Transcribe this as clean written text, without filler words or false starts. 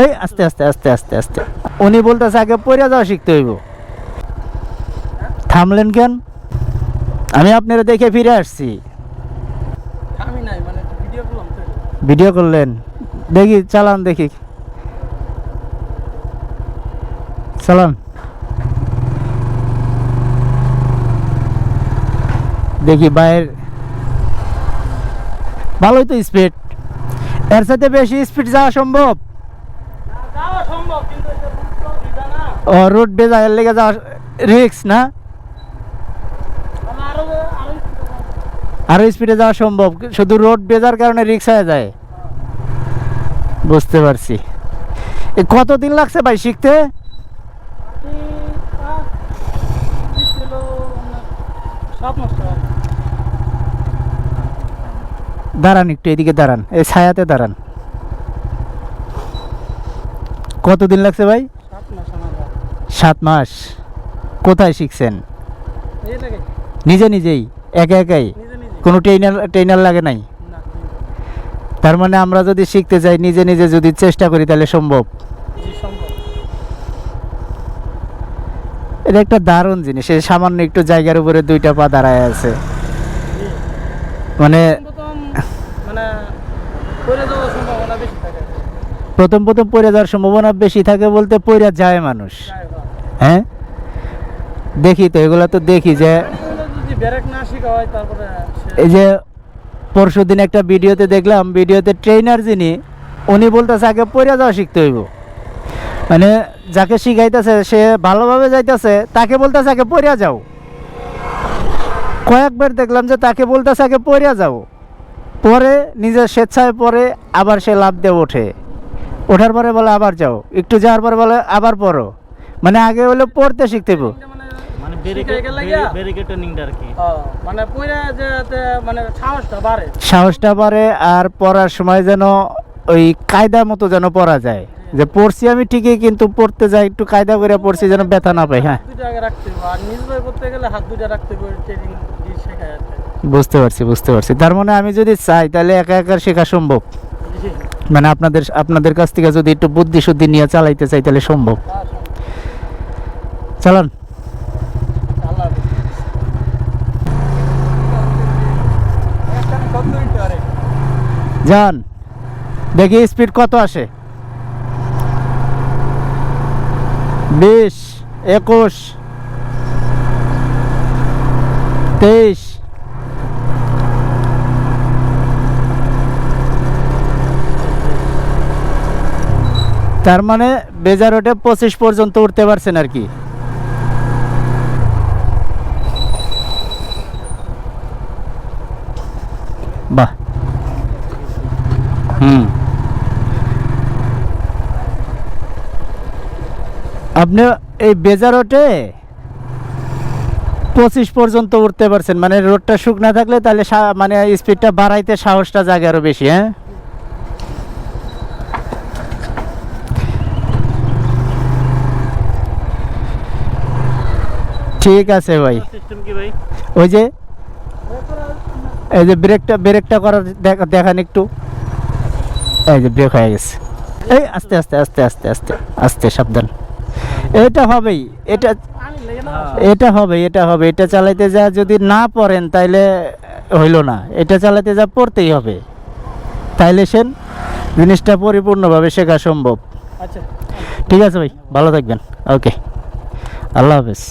এই আস্তে আস্তে আস্তে আস্তে আস্তে উনি বলতেছে আগে পড়ে যাওয়া শিখতে হইব। থামলেন কেন? আমি আপনারা দেখে ফিরে আসছি। আমি নাই মানে ভিডিও করলাম তো। ভিডিও করলেন, দেখি চালান, দেখি চালান, দেখি বাইরের ভালোই তো স্পিড। এর সাথে বেশি স্পিড যাওয়া সম্ভব? যাওয়া সম্ভব কিন্তু এটা বুঝতে দিদা না। ও রোড বেজার লেগে যাওয়া রিস্ক না? মানে আরো আরো স্পিডে যাওয়া সম্ভব, শুধু রোড বেজার কারণে রিক্স হয়ে যায়। বুঝতে পারছি। কতদিন লাগছে ভাই শিখতে? দাঁড়ান একটু, এদিকে দাঁড়ান, এই ছায়াতে দাঁড়ান। কতদিন লাগছে ভাই? 7 মাস। কোথায় শিখছেন? নিজে নিজেই একা একাই? কোনো ট্রেনার লাগে নাই? তার মানে আমরা যদি শিখতে চাই, নিজে নিজে যদি চেষ্টা করি, তাহলে সম্ভব। এটা একটা দারুণ জিনিস। এই সামান্য একটু জায়গার উপরে 2টা পা দাঁড়ায় আছে, মানে প্রথম প্রথম পড়ে যাওয়ার সম্ভাবনা বেশি থাকে বলতে পড়ে যায় মানুষ। হ্যাঁ দেখি তো, এগুলা তো দেখি যে এই যে পরশুদিন একটা ভিডিওতে দেখলাম, ভিডিওতে ট্রেনার যিনি, উনি বলতেছে আগে পড়ে যাওয়া শিখতে হইব। মানে যাকে শিখাইতেছে সে ভালোভাবে যাইতেছে, তাকে বলতেছে আগে পড়ে যাও। কয়েকবার দেখলাম যে তাকে বলতেছে আগে পড়ে যাও, পরে নিজের স্বেচ্ছায় পরে আবার সে লাফ দিয়ে ওঠে, ওঠার পরে বলে আবার যাও, একটু যাওয়ার পরে বলে আবার পড়ো। মানে আগে হলো পড়তে শিখতে হইব, সাহসটা বাড়ে। আর পড়ার সময় যেন ওই কায়দা মতো যেন পড়া যায়, যে পড়ছি আমি ঠিকই, কিন্তু পড়তে যাই একটু কায়দা করে পড়ছি যেন ব্যথা না পাই। হ্যাঁ বুঝতে পারছি, বুঝতে পারছি। তার মানে আমি যদি চাই তাহলে একা একা শেখা সম্ভব। মানে আপনাদের কাছ থেকে যদি একটু বুদ্ধি শুদ্ধি নিয়ে চালাইতে চাই তাহলে সম্ভব। চালান। যান, দেখি স্পিড কত আসে। 20, 21, 23। তার মানে বেজার রোডে 25 পর্যন্ত উঠতে পারছেন আর কি। বাহ। আপনি এই বেজার রোডে 25 পর্যন্ত উঠতে পারছেন, মানে রোডটা শুকনা থাকলে তাহলে মানে স্পিডটা বাড়াইতে সাহসটা জাগে আরো বেশি। হ্যাঁ ঠিক আছে ভাই। ওই যে এই যে ব্রেকটা করার দেখান একটু। এই যে ব্রেক হয়ে গেছে। এই আস্তে আস্তে আস্তে আস্তে আস্তে আস্তে, সাবধান। এটা হবেই, এটা হবে, এটা হবে। এটা চালাইতে যা যদি না পড়েন তাইলে হইল না, এটা চালাইতে যা পড়তেই হবে, তাইলে জিনিসটা পরিপূর্ণভাবে শেখা সম্ভব। আচ্ছা ঠিক আছে ভাই, ভালো থাকবেন। ওকে, আল্লাহ হাফেজ।